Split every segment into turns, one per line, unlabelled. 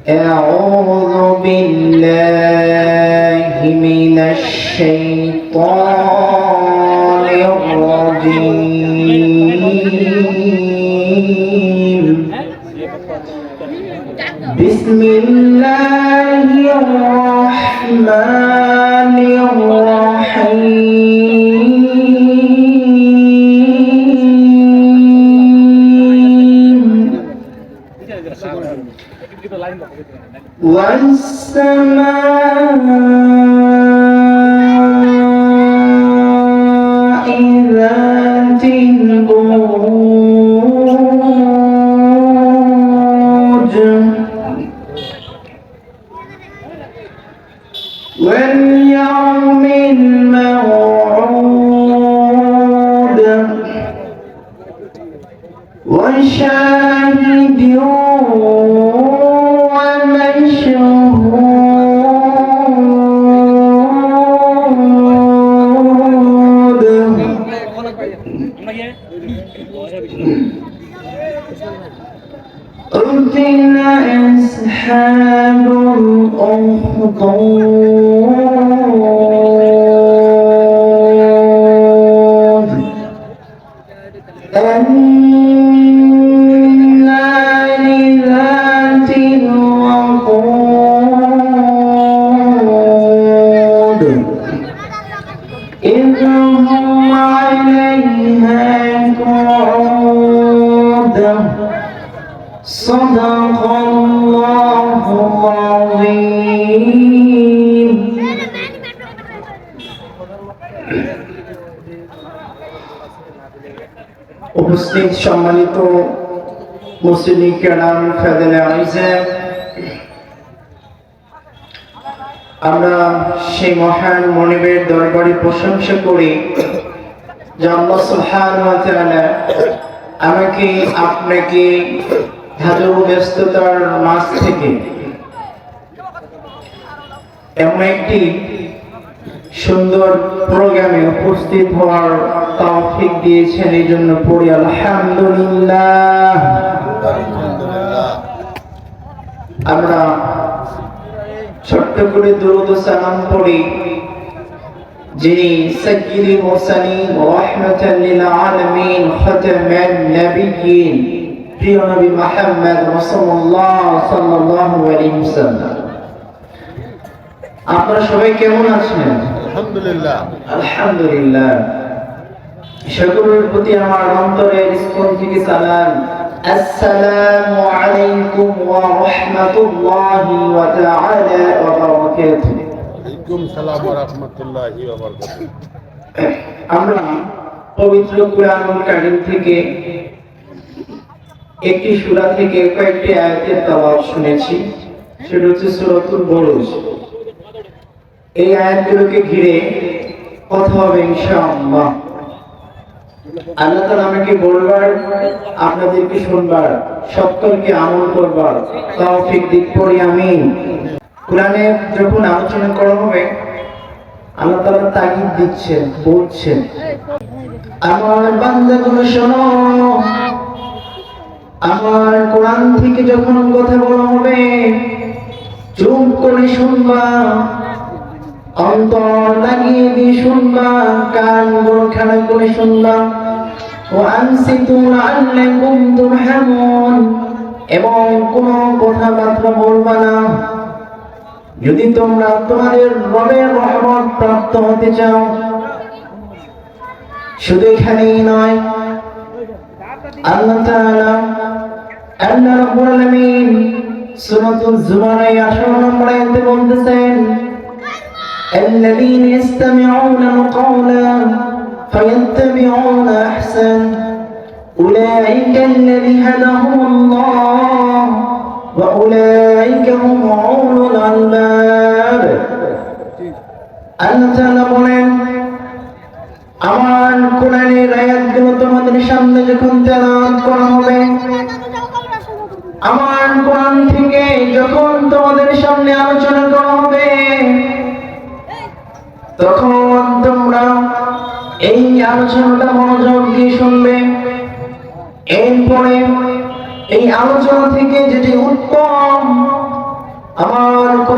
أعوذ بالله من الشيطان الرجيم بسم الله الرحمن الرحيم والسماء ذات البروج واليوم الموعود وشاهد ومشهود قتل أصحاب الأخدود النار ذات الوقود إذ هم عليها قعود صدق الله العظيم উপস্থিত সম্মানিত মুসলিম কেরাম ফাদালে আইজাক, আমরা সেই মহান মনিবের দরবারে প্রশংসা করি যে আল্লাহ সুবহানাহু ওয়া তাআলা আমাকে আপনাকে হাজারো ব্যস্ততার মাঝ থেকে এমন একটি সুন্দর প্রোগ্রামে উপস্থিত হওয়ার তৌফিক দিয়েছেন, এই জন্য পড়ি আলহামদুলিল্লাহ। আমরা ছোট্ট করে দুরূদ ও সালাম পড়ি যিনি সাইয়্যিদুল মুরসালিন ওয়া রাহমাতাল লিল আলামিন খাতামান নাবিয়্যিন প্রিয় নবী মুহাম্মদ রাসূলুল্লাহ সাল্লাল্লাহু আলাইহি ওয়াসাল্লাম। আপনারা সবাই কেমন আছেন?
আলহামদুলিল্লাহ।
আলহামদুলিল্লাহ। সকলের প্রতি আমার অন্তরের স্থল থেকে সালাম। আসসালামু আলাইকুম ওয়া রাহমাতুল্লাহি ওয়া তাআলা ওয়া বারাকাতুহু।
ওয়ালাইকুম সালাম ওয়া রাহমাতুল্লাহি ওয়া বারাকাতুহু।
আমরা পবিত্র কুরআনুল কারীম থেকে একটি সূরা থেকে কয়েকটি আয়াতের তেলাওয়াত শুনেছি, সেটা হচ্ছে সূরাতুল বুরুজ। এই আয়াতগুলোকে ঘিরে কথা হবে ইনশাআল্লাহ। আল্লাহ তাআলা আমাকে বলবার, আপনাদেরকে শুনবার, সকলকে আমল করবার তৌফিক দিক পড়ি আমিন। কোরআনে যখন আলোচনা করা হবে আল্লাহ তাআলা তাগিদ দিচ্ছেন, বলছেন আমার বান্দাগুলো শোনো, আমার কোরআন থেকে যখন কথা বলা হবে চুপ করে শুনবা, অন্তর লাগিয়ে দিয়ে শুনবা, কান গোরখানা করে শুনবা। ওয়ানসিতু লাআল্লাকুম তুরহামুন, এবং কোনো কথাবার্তা বলবা না যদি তোমরা তোমাদের রবের রহমত প্রাপ্ত হতে চাও। শুধু এখানেই নয়, আল্লাহ তাআলা আল্লাহ রাব্বুল আলামিন সূরাতুল জুমারে 18 নম্বর আয়াতে বলতেছেন الذين يستمعون القول فيتبعون أحسن أولئك الذين هداهم الله وأولئك هم أولو الألباب। আল্লাহ তাআলা বলেন আমার কোরআনের আয়াতগুলো তোমাদের সামনে যখন তেলাওয়াত করা হবে, আমার কোরআন থেকে যখন তোমাদের সামনে আলোচনা করা হবে, তখন তোমরা এই আলোচনাটা মনোযোগ দিয়ে শুনবে। এরপরে এই আলোচনা থেকে যেটি উত্তম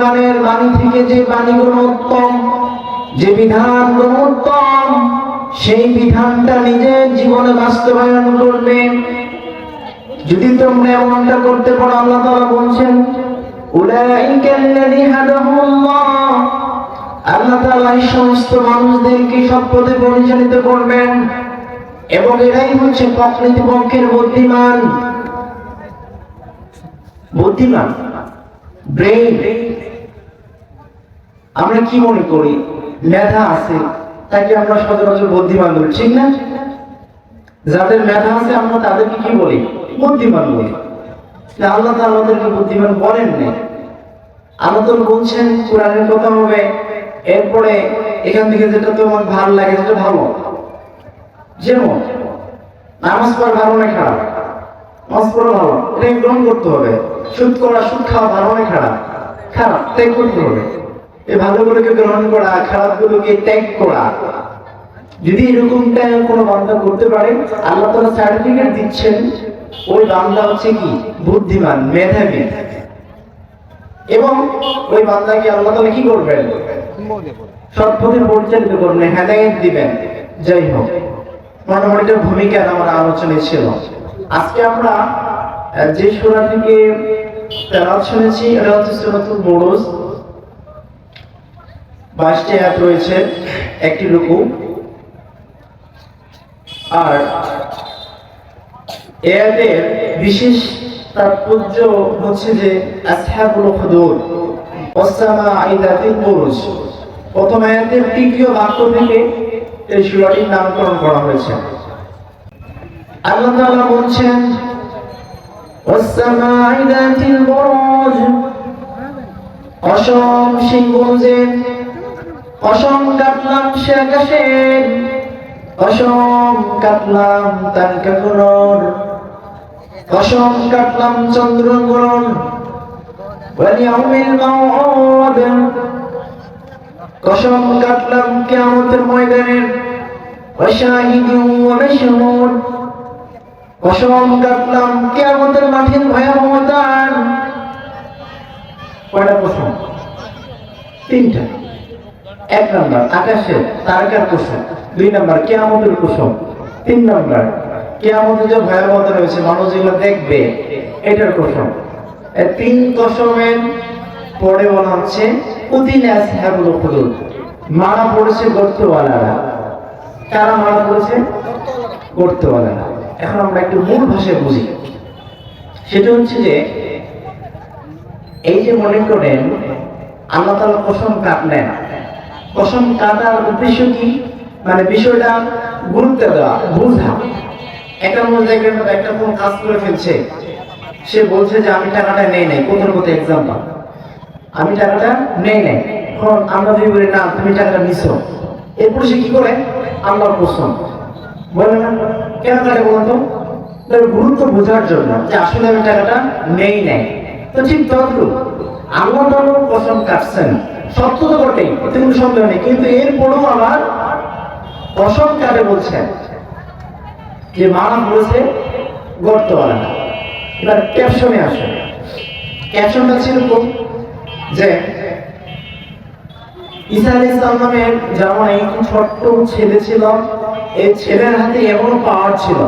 কোরআনের বাণী থেকে যে বাণীগুলো উত্তম, যে বিধানগুলো উত্তম, সেই বিধানটা নিজের জীবনে বাস্তবায়ন করবে। যদি তোমরা এমনটা করতে পারো, আল্লাহ তাআলা বলছেন উলাইকাল্লাযী হাদাহুল্লাহ, আল্লাহ তাআলা এই সমস্ত মানুষদেরকে সৎ পথে পরিচালিত করবেন এবং এরাই হচ্ছে প্রকৃতপক্ষের বুদ্ধিমান। বুদ্ধিমান ব্রেইন। আমরা কি মনে করি? মেধা আছে তাকে আমরা সচরাচর বুদ্ধিমান বলি, ঠিক না? যাদের মেধা আছে আমরা তাদেরকে কি বলি? বুদ্ধিমান বলি। আল্লাহ তাআলা আমাদেরকে বুদ্ধিমান বলেন না। আল্লাহ তাআলা বলছেন কোরআনের কথা হবে, এরপরে এখান থেকে যেটা তোমার ভালো লাগে সেটা ভালো। যেমন নামাজ পড়া ভালো না খারাপ? নামাজ পড়া ভালো, এটা গ্রহণ করতে হবে। সুদ খাওয়া ভালো না খারাপ? খারাপ, ত্যাগ করতে হবে। এই ভালোগুলোকে গ্রহণ করা, খারাপগুলোকে ত্যাগ করা। যদি এরকমটা কোনো বান্দা করতে পারে, আল্লাহ তাআলা সার্টিফিকেট দিচ্ছেন ওই বান্দা হচ্ছে কি? বুদ্ধিমান, মেধাবী। এবং ওই বান্দাকে আল্লাহ তাআলা কি করবেন? সৎ পথে পরিচালিত করবেন, হেদায়েত দিবেন। যাই হোক, মোটামুটি ভূমিকা আমার আলোচনায় ছিল। আজকে আমরা যে সূরা থেকে তেলাওয়াত শুনেছি এটা হচ্ছে সূরাতুল বুরুজ। 22টি আয়াত রয়েছে, একটি রুকু। আর এই আয়াতের বিশেষ তাৎপর্য হচ্ছে যে আসহাবুল উখদুদ ওয়াস-সামাঈ যাতিল বুরুজ। প্রথম আয়াতের তৃতীয় বাক্য থেকে এই সূরাটির নামকরণ করা হয়েছে। আল্লাহ তাআলা বলছেন ওয়াস-সামাঈ যাতিল বুরুজ, কসম সেই বুরুজের, কসম কাটলাম সে আকাশের, কসম কাটলাম তারকাগুলোর, কসম কাটলাম চন্দ্রগুলোর, ওয়াল ইয়াউমিল মাউউদ, কসম কাটলাম কিয়ামতের ময়দানের, ওয়া শাহিদিন ওয়া মাশহুদ, কসম কাটলাম কিয়ামতের মাঠের ভয়াবহতার। কয়টা কসম? তিনটা। এক নম্বর আকাশের তারকার কসম, 2 নম্বর কিয়ামতের কসম, 3 নম্বর কিয়ামতের যে ভয়াবহতা রয়েছে মানুষ যেগুলো দেখবে এটার কসম। এই 3 কসমের পরে বলা হচ্ছে কুতিলা আসহাবুল উখদুদ, মারা পড়েছে গর্তওয়ালারা। কারা মারা পড়েছে? গর্তওয়ালারা। এখন আমরা একটু মূল ভাষায় বুঝি। সেটা হচ্ছে যে এই যে মনে করেন আল্লাহ তাআলা কসম কাটলেন, কসম কাটার উদ্দেশ্য কি? মানে বিষয়টা গুরুত্ব দেওয়া, বুঝা। একটা মানুষ দেখবেন একটা কোন কাজ করে ফেলছে, সে বলছে যে আমি টাকাটা নেই নাই, কোথাও কোথাও এক্সাম্পল, আমি টাকাটা নেই নাই। এখন আমরা যদি বলি না তুমি টাকাটা নিছো, এরপর সে কি করে? আল্লাহর কসম বলে না। কেন কাটে বলুন তো? গুরুত্ব বোঝার জন্য যে আসলে আমি টাকাটা নেই নাই। তো ঠিক তদ্রূপ আল্লাহ তাআলা কসম কাটছেন, সত্য তো বটেই, এতে কোনো সন্দেহ নেই, কিন্তু এরপরও আবার কসম কাটে বলছেন যে মারা পড়েছে গর্তওয়ালা। এবার ক্যাপশনে আসে। ক্যাপশনটা ছিল এরকম যে ঈসা আলাইহিস সালামের যেমন এই ছোট্ট ছেলে ছিল, এই ছেলের হাতে এমন পাওয়ার ছিল,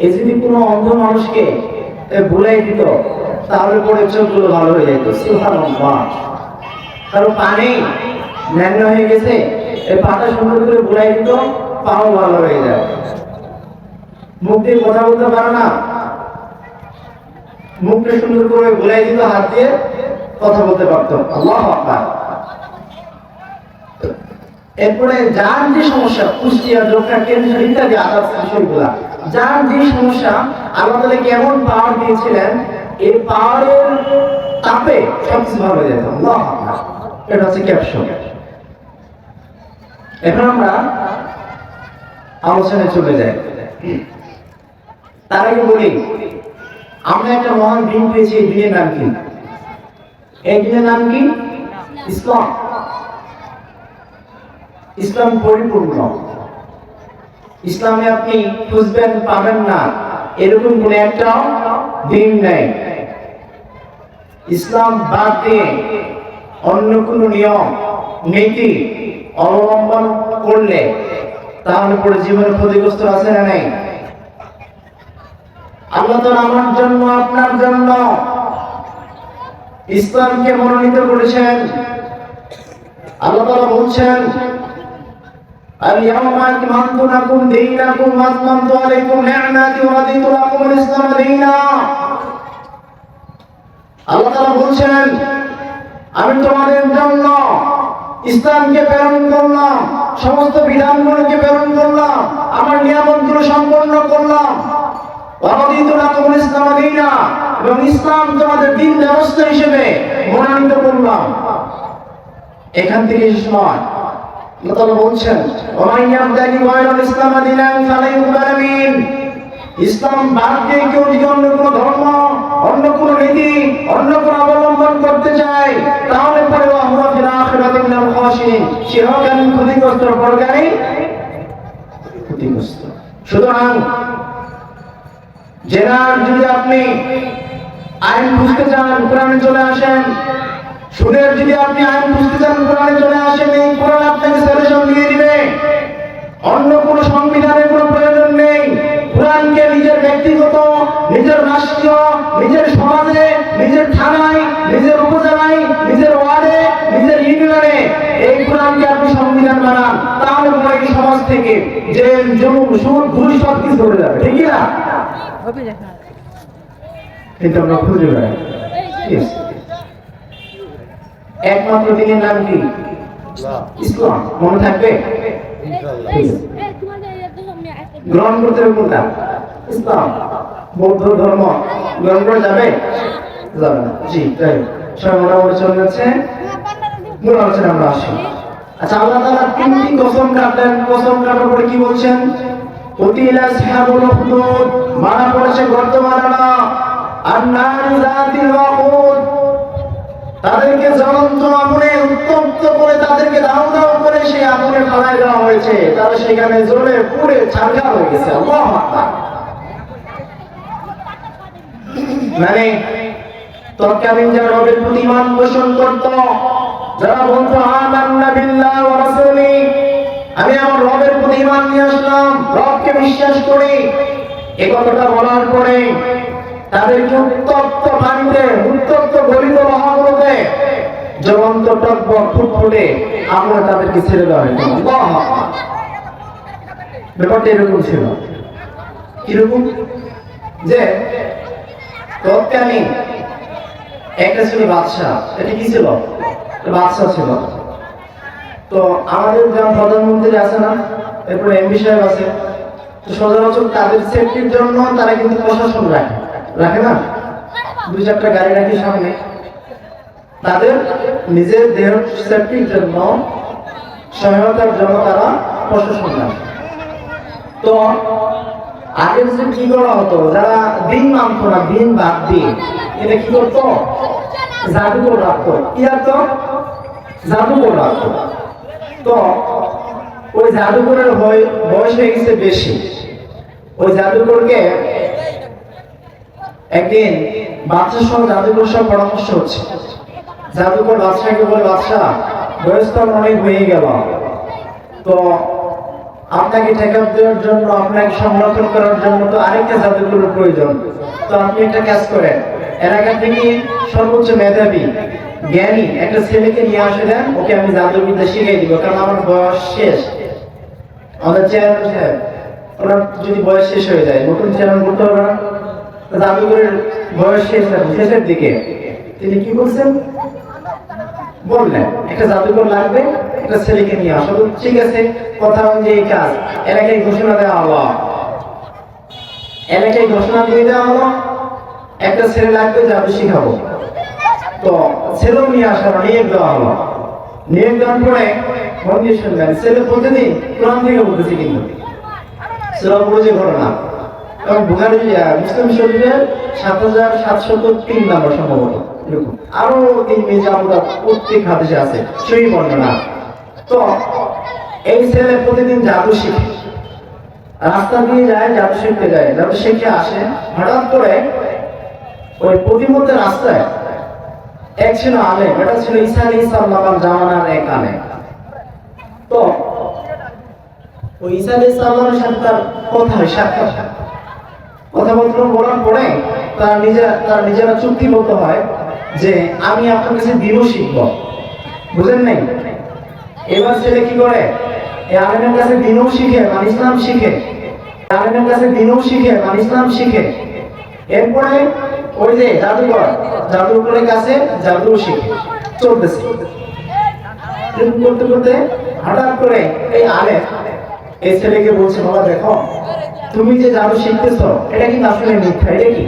এই যদি কোনো অন্ধ মানুষকে ভুলাই দিত তাহলে পরে চোখগুলো ভালো হয়ে যেত। সুবহানাল্লাহ। কারণ পানি ন্যান্য হয়ে গেছে, এই পাটা সুন্দর করে ভুলাই দিত, পাও ভালো হয়ে যায়। মুখ দিয়ে কথা বলতে পারে না, মুখটা সুন্দর করে ভুলাই দিত, হাত দিয়ে কথা বলতে পারত। আল্লাহু আকবার। এরপরে যার যে সমস্যা, কুষ্টিয়া, যক্ষা, ক্যান্সার ইত্যাদি আদার্স বিষয়গুলা, যার যে সমস্যা আল্লাহ তাআলা কেমন পাওয়ার দিয়েছিলেন, এই পাওয়ারের তাপে সবকিছু ভালো হয়ে যেত। আল্লাহু আকবার। এটা হচ্ছে ক্যাপশন। এখন আমরা আলোচনায় চলে যাই। তার আগে বলি আমরা একটা মহান দিন পেয়েছি। এই দিনের নাম কি? এই দিনের নাম কি? ইসলাম। ইসলাম পরিপূর্ণ। ইসলামে আপনি খুঁজবেন পাবেন না এরকম কোন একটা দিন নেই। ইসলাম বাদ দিয়ে অন্য কোনো নিয়ম নীতি অবলম্বন করলে তাহলে পরে জীবনে ক্ষতিগ্রস্ত আছে না নেই? আল্লাহ তাআলা আমার জন্য আপনার জন্য ইসলামকে মনোনীত করেছেন। আল্লাহ তাআলা বলছেন, اليوم أكملت لكم دينكم وأتممت عليكم نعمتي ورضيت لكم الإسلام دينا। আল্লাহ তাআলা বলছেন, আমি তোমাদের জন্য ইসলামকে প্রেরণ করলাম, সমস্ত বিধানগুলোকে প্রেরণ করলাম, আমার নিয়ামতগুলো সম্পন্ন করলাম। ওয়ারাদিতু লাকুমুল ইসলাম দীনা, এবং ইসলাম তোমাদের দিন ব্যবস্থা হিসেবে মনোনীত করলাম। এখান থেকে শেষ নয়, আল্লাহ তাআলা বলছেন, ওয়া ইয়াবতাগি গায়রাল ইসলাম দীনান ফালা ইউকবাল মিন। ইসলাম বাদ দিয়ে কেউ যদি অন্য কোনো ধর্ম, অন্য কোনো নীতি, অন্য কোনো অবলম্বন করতে চায়, তাহলে পরে ওয়া ফিল আখিরাতি মিনাল খাসিরিন, সে হবে ক্ষতিগ্রস্ত, পরকালে ক্ষতিগ্রস্ত। সুতরাং জেনার যদি আপনি আইন বুঝতে চান, কোরআনে চলে আসেন। সুদের যদি আপনি আইন বুঝতে চান, কোরআনে চলে আসেন। এই কোরআন আপনাকে সলিউশন দিয়ে দিবে। অন্য কোনো সংবিধানের কোনো প্রয়োজন নেই। কোরআনকে নিজের ব্যক্তিগত, নিজের রাষ্ট্রীয়, নিজের সমাজে, নিজের থানায়, নিজের উপজেলায়, নিজের ওয়ার্ডে, নিজের ইউনিয়নে এই কোরআনকে আপনি সংবিধান বানান, তাহলে পরে এই সমাজ থেকে যে জুলুম, সুদ, ঘুষ সব কিছু ধরে যাবে, ঠিক না? কিন্তু আমরা খুঁজে বেড়াই। একমাত্র দিনের নাম কি? ইসলাম। মনে থাকবে? গ্রহণ করতে হবে কোনটা? ইসলাম। বৌদ্ধ ধর্ম গ্রহণ করা যাবে? যাবে না। জি, তাই সবাই মোটামুটি চলে যাচ্ছে। মূল আলোচনা আমরা আসি। আচ্ছা, আল্লাহ তাআলা তিনটি কসম কাটলেন। কসম কাটার পরে কি বলছেন? কুতিলা আসহাবুল উখদুদ, মারা পড়েছে গর্তমানরা, আন-নারি যাতিল ওয়াকুদ, তাদেরকে জ্বলন্ত আগুনে উত্তপ্ত করে তাদেরকে দাও দাও করে সেই আগুনে ফেলাই দেওয়া হয়েছে। তারা সেখানে জ্বলে পুড়ে ছারখার হয়ে গেছে। আল্লাহু আকবার। মানে তৎকালীন যারা রবের প্রতি ঈমান পোষণ করত, যারা বলতো আমান্না বিল্লাহি ওয়া রাসূলি, আমি আমার রবের প্রতি ঈমান নিয়ে আসলাম, রবকে বিশ্বাস করি, এই কথাটা বলার পরে তাদেরকে উত্তপ্ত পানিতে, উত্তপ্ত গলিত লোহাগুলোতে জ্বলন্ত টকবক ফুটফুটে আমরা তাদেরকে ছেড়ে দেওয়া হয়েছে। আল্লাহু আকবার। ব্যাপারটা এরকম ছিল। কিরকম? যে তৎকালীন একটা ছিল বাদশা। এটা কি ছিল? বাদশা ছিল। তো আমাদের যেমন প্রধানমন্ত্রী আছে না, এরপরে এমপি সাহেব আছে, তো সচরাচর তাদের সেফটির জন্য তারা কিন্তু প্রশাসন রাখে, রাখে না? দুই চারটা গাড়ি রাখি সামনে, তাদের নিজের দেহ সেফটির জন্য, সহায়তার জন্য তারা প্রশাসন রাখে। তো আগে যে কি করা হতো, যারা দিন মানত না, দিন বাদ দিয়ে এটা কি করতো? জাদুকর রাখতো। কি রাখতো? জাদুকর রাখতো। তো ওই জাদুকরের বয়স হয়ে গেছে বেশি। ওই জাদুকরকে একদিন বাদশাহ সহ জাদুকর সব পরামর্শ হচ্ছে। জাদুকর বাদশাহকে বলে, বাদশাহ বয়স তো অনেক হয়ে গেল, তো আপনাকে টেকআপ দেওয়ার জন্য, আপনাকে সংরক্ষণ করার জন্য তো আরেকটা জাদুকরের প্রয়োজন। তো আপনি একটা কাজ করেন, এলাকা থেকে সর্বোচ্চ মেধাবী, জ্ঞানী একটা ছেলেকে নিয়ে আসে দেন, ওকে আমি জাদুবিদ্যা শিখিয়ে দিব, কারণ আমার বয়স শেষ। আমাদের চেয়ারম্যান সাহেব, ওনার যদি বয়স শেষ হয়ে যায়, নতুন চেয়ারম্যান করতে হবে না? জাদুকরের বয়স শেষের দিকে তিনি কি বলছেন? বললেন একটা জাদুকর লাগবে, একটা ছেলেকে নিয়ে আসো। ঠিক আছে, কথা অনুযায়ী কাজ। এলাকায় ঘোষণা দেওয়া হলো, এলাকায় ঘোষণা দিয়ে দেওয়া হলো একটা ছেলে লাগবে, জাদু শিখাবো। তো ছেলেও নিয়ে আসার নিয়োগ দেওয়া হলো। নিয়োগ দেওয়ার পরে মন্দির শুনলেন, ছেলে প্রতিদিন কোরআন থেকে বলতেছে, কিন্তু ছেলে বুঝে ঘটনা। এবং বুখারী মুসলিম শরীফের ৭৭০৩ নম্বর সম্ভবত, আরো ৩ মেজা প্রত্যেক হাদিসে আছে সেই বর্ণনা। তো এই ছেলে প্রতিদিন জাদু শিখে, রাস্তা দিয়ে যায়, জাদু শিখতে যায়, জাদু শিখে আসে। হঠাৎ করে ওই প্রতিমধ্যে রাস্তায় এক ছিল আলেম, এটা ছিল ঈসা আলাইহিস সালামের জামানার এক আলেম। তো ওই ঈসা আলাইহিস সালামের সাথে তার কথা হয়, সাক্ষাৎ হয়। কথাবার্তা বলার পরে তার নিজেরা চুক্তিবদ্ধ হয় যে আমি আপনার কাছে দিনও শিখব। বুঝেন নাই? এবার ছেলে কি করে, এই আলেমের কাছে দিনও শিখে, মানে ইসলাম শিখে, আলেমের কাছে দিনও শিখে, মানে ইসলাম শিখে। এরপরে ওই যে জাদুকরের কাছে জাদুও শিখে, চলতেছে। এরকম করতে করতে হঠাৎ করে এই আলেম এই ছেলেকে বলছে, বাবা দেখো, তুমি যে জাদু শিখতেছো এটা কিন্তু আসলে মিথ্যা। এটা কি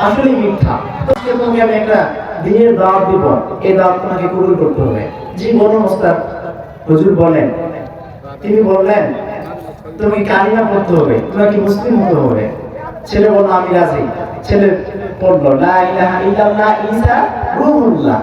আসলে মিথ্যা। আজকে তোমাকে আমি একটা দিনের দাওয়াত দিব, এই দাওয়াত তোমাকে কবুল করতে হবে। জি বলুন ওস্তাদ। হুজুর বলেন। তিনি বললেন, তুমি কালিমা পড়তে হবে, তোমাকে মুসলিম হতে হবে। ছেলে বলল, আমি রাজি। ছেলে পড়লো লা ইলাহা ইল্লাল্লাহ ঈসা রূহুল্লাহ।